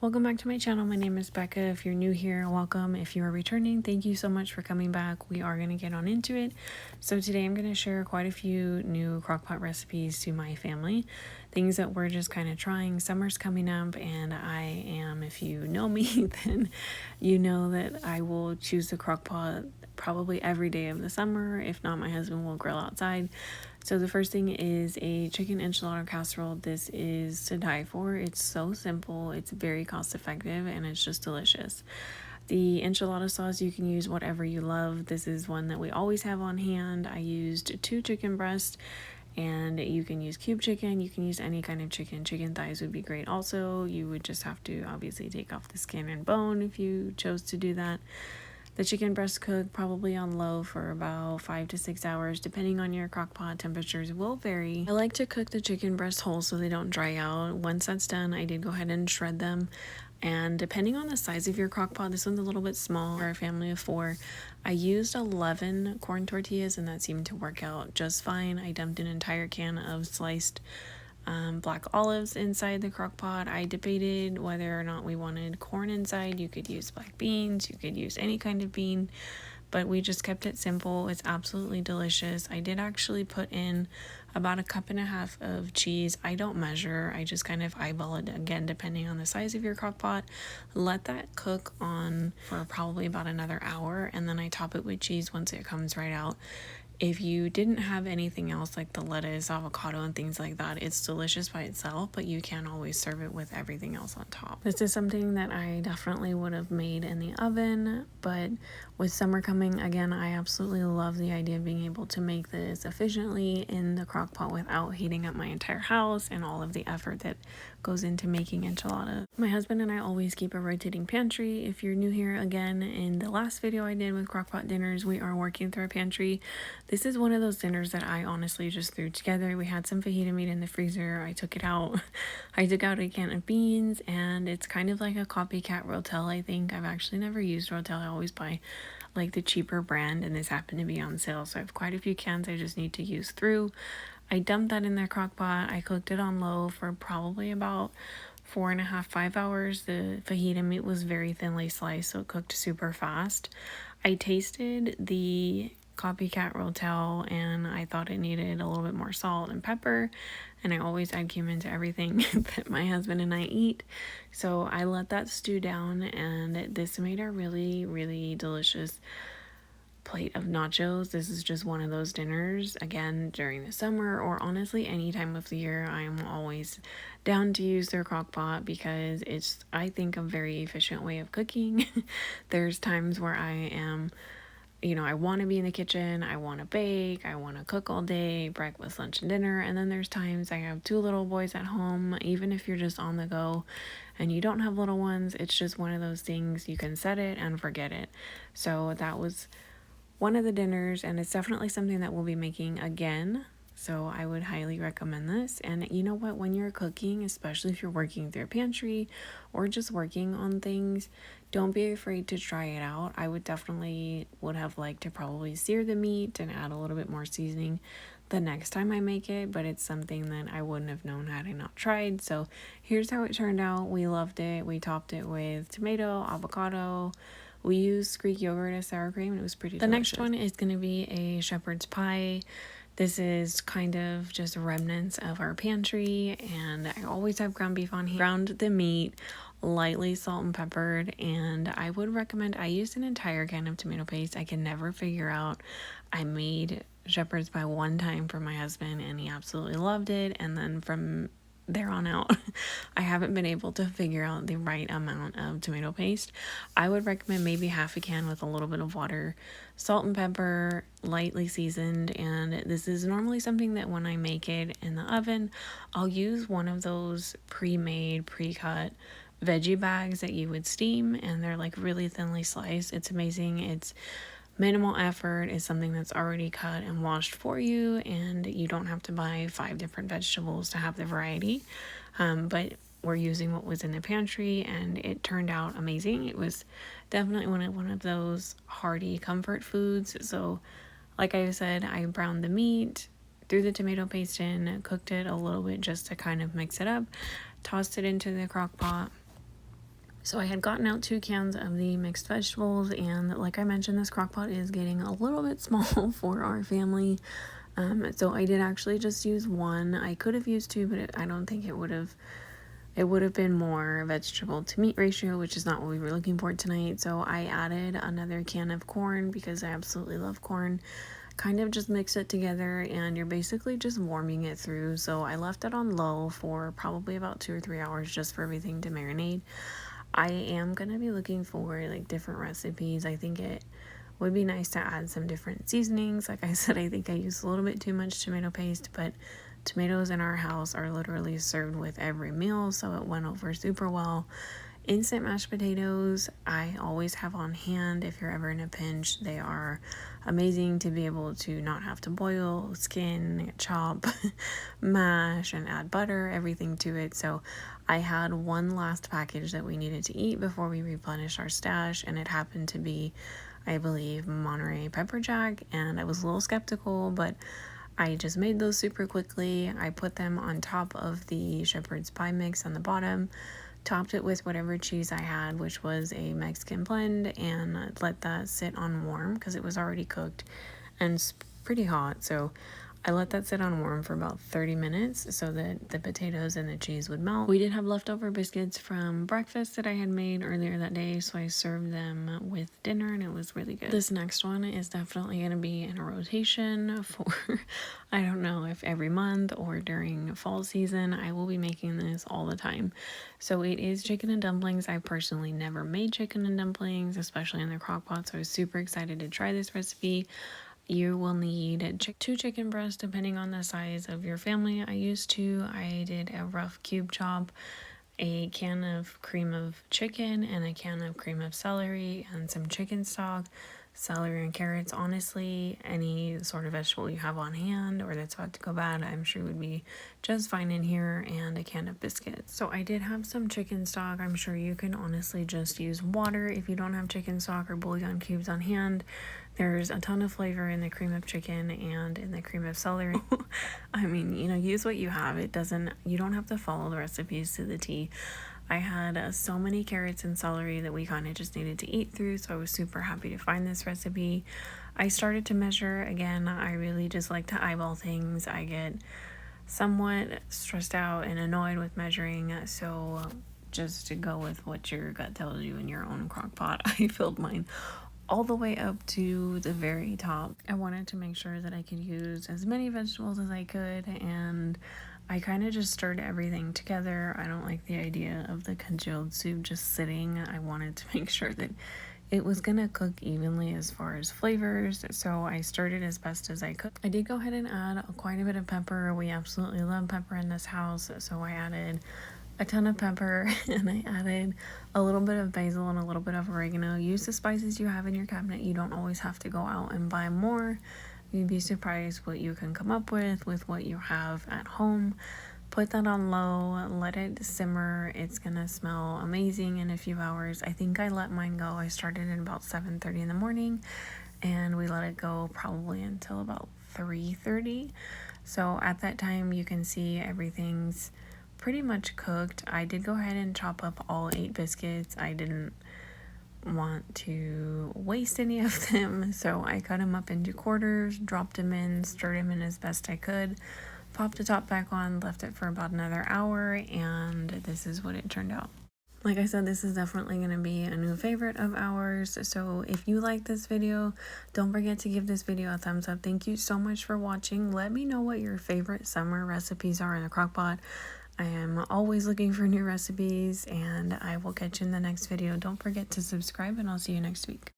Welcome back to my channel. My name is Becca. If you're new here, welcome. If you are returning, thank you so much for coming back. We are going to get on into it. So today I'm going to share quite a few new crockpot recipes to my family. Things that we're just kind of trying. Summer's coming up and I am, if you know me, then you know that I will choose the crockpot probably every day of the summer. If not, my husband will grill outside. So the first thing is a chicken enchilada casserole. This is to die for. It's so simple, it's very cost effective, and it's just delicious. The enchilada sauce, you can use whatever you love. This is one that we always have on hand. I used 2 chicken breasts, and you can use cube chicken. You can use any kind of chicken. Chicken thighs would be great also. You would just have to obviously take off the skin and bone if you chose to do that. The chicken breast cook probably on low for about 5 to 6 hours, depending on your crock pot. Temperatures will vary. I like to cook the chicken breast whole so they don't dry out. Once that's done, I did go ahead and shred them. And depending on the size of your crock pot, this one's a little bit small for a family of 4. I used 11 corn tortillas and that seemed to work out just fine. I dumped an entire can of sliced black olives inside the crock pot. I debated whether or not we wanted corn inside. You could use black beans, you could use any kind of bean, but we just kept it simple. It's absolutely delicious. I did actually put in about 1.5 cups of cheese. I don't measure, I just kind of eyeball it, again depending on the size of your crock pot. Let that cook on for probably about another hour, and then I top it with cheese once it comes right out. If you didn't have anything else like the lettuce, avocado, and things like that, it's delicious by itself, but you can always serve it with everything else on top. This is something that I definitely would have made in the oven, but with summer coming, again, I absolutely love the idea of being able to make this efficiently in the crock pot without heating up my entire house and all of the effort that goes into making enchiladas. My husband and I always keep a rotating pantry. If you're new here, again, in the last video I did with crockpot dinners, we are working through our pantry. This is one of those dinners that I honestly just threw together. We had some fajita meat in the freezer. I took it out. I took out a can of beans, and it's kind of like a copycat Rotel, I think. I've actually never used Rotel. I always buy like the cheaper brand, and this happened to be on sale. So I have quite a few cans I just need to use through. I dumped that in their crock pot. I cooked it on low for probably about 4.5 to 5 hours. The fajita meat was very thinly sliced, so it cooked super fast. I tasted the copycat Rotel and I thought it needed a little bit more salt and pepper, and I always add cumin to everything that my husband and I eat, so I let that stew down, and this made a really delicious plate of nachos. This is just one of those dinners, again, during the summer or honestly any time of the year. I'm always down to use their crock pot because it's, I think, a very efficient way of cooking. There's times where I am, I want to be in the kitchen, I want to bake, I want to cook all day, breakfast, lunch, and dinner. And then there's times I have 2 little boys at home. Even if you're just on the go and you don't have little ones, it's just one of those things, you can set it and forget it. So that was one of the dinners, and it's definitely something that we'll be making again. So I would highly recommend this. And you know what, when you're cooking, especially if you're working through a pantry or just working on things, don't be afraid to try it out. I would have liked to probably sear the meat and add a little bit more seasoning the next time I make it, but it's something that I wouldn't have known had I not tried. So here's how it turned out. We loved it. We topped it with tomato, avocado. We used Greek yogurt as sour cream, and it was pretty delicious. The next one is going to be a shepherd's pie. This is kind of just remnants of our pantry, and I always have ground beef on hand. Ground the meat, lightly salt and peppered, and I would recommend, I used an entire can of tomato paste. I can never figure out. I made shepherd's pie one time for my husband, and he absolutely loved it, and then from there on out, I haven't been able to figure out the right amount of tomato paste. I would recommend maybe half a can with a little bit of water, salt and pepper, lightly seasoned. And this is normally something that when I make it in the oven, I'll use one of those pre-made, pre-cut veggie bags that you would steam, and they're like really thinly sliced. It's amazing. It's minimal effort. Is something that's already cut and washed for you, and you don't have to buy 5 different vegetables to have the variety. But we're using what was in the pantry, and it turned out amazing. It was definitely one of those hearty comfort foods. So like I said, I browned the meat, threw the tomato paste in, cooked it a little bit just to kind of mix it up, tossed it into the crock pot, So I had gotten out 2 cans of the mixed vegetables, and like I mentioned, this crock pot is getting a little bit small for our family. So I did actually just use 1. I could have used 2, but I don't think it would have been more vegetable to meat ratio, which is not what we were looking for tonight. So I added another can of corn because I absolutely love corn. Kind of just mix it together, and you're basically just warming it through. So I left it on low for probably about 2 or 3 hours just for everything to marinate. I am going to be looking for like different recipes. I think it would be nice to add some different seasonings. Like I said, I think I used a little bit too much tomato paste, but tomatoes in our house are literally served with every meal, so it went over super well. Instant mashed potatoes, I always have on hand if you're ever in a pinch. They are amazing to be able to not have to boil, skin, chop, mash, and add butter, everything to it. So I had one last package that we needed to eat before we replenished our stash, and it happened to be, I believe, Monterey pepper jack, and I was a little skeptical, but I just made those super quickly. I put them on top of the shepherd's pie mix on the bottom, topped it with whatever cheese I had, which was a Mexican blend, and let that sit on warm because it was already cooked and it's pretty hot. So I let that sit on warm for about 30 minutes so that the potatoes and the cheese would melt. We did have leftover biscuits from breakfast that I had made earlier that day, so I served them with dinner and it was really good. This next one is definitely going to be in a rotation for, I don't know if every month or during fall season. I will be making this all the time. So it is chicken and dumplings. I personally never made chicken and dumplings, especially in the crock pot, so I was super excited to try this recipe. You will need 2 chicken breasts depending on the size of your family. I used 2. I did a rough cube chop, a can of cream of chicken, and a can of cream of celery, and some chicken stock, celery and carrots. Honestly, any sort of vegetable you have on hand or that's about to go bad, I'm sure would be just fine in here, and a can of biscuits. So I did have some chicken stock. I'm sure you can honestly just use water if you don't have chicken stock or bouillon cubes on hand. There's a ton of flavor in the cream of chicken and in the cream of celery. I mean, use what you have. You don't have to follow the recipes to the T. I had so many carrots and celery that we kind of just needed to eat through, so I was super happy to find this recipe. I started to measure. Again, I really just like to eyeball things. I get somewhat stressed out and annoyed with measuring, so just to go with what your gut tells you in your own crock pot, I filled mine all the way up to the very top. I wanted to make sure that I could use as many vegetables as I could, and I kind of just stirred everything together. I don't like the idea of the congealed soup just sitting. I wanted to make sure that it was gonna cook evenly as far as flavors, so I stirred it as best as I could. I did go ahead and add quite a bit of pepper. We absolutely love pepper in this house, so I added a ton of pepper, and I added a little bit of basil and a little bit of oregano. Use the spices you have in your cabinet. You don't always have to go out and buy more. You'd be surprised what you can come up with what you have at home. Put that on low, let it simmer. It's gonna smell amazing in a few hours. I think I let mine go. I started at about 7:30 in the morning, and we let it go probably until about 3:30. So at that time, you can see everything's pretty much cooked. I did go ahead and chop up all 8 biscuits. I didn't want to waste any of them, so I cut them up into quarters, dropped them in, stirred them in as best I could, popped the top back on, left it for about another hour, and this is what it turned out. Like I said, this is definitely going to be a new favorite of ours. So if you like this video, don't forget to give this video a thumbs up. Thank you so much for watching. Let me know what your favorite summer recipes are in the crock pot. I am always looking for new recipes, and I will catch you in the next video. Don't forget to subscribe, and I'll see you next week.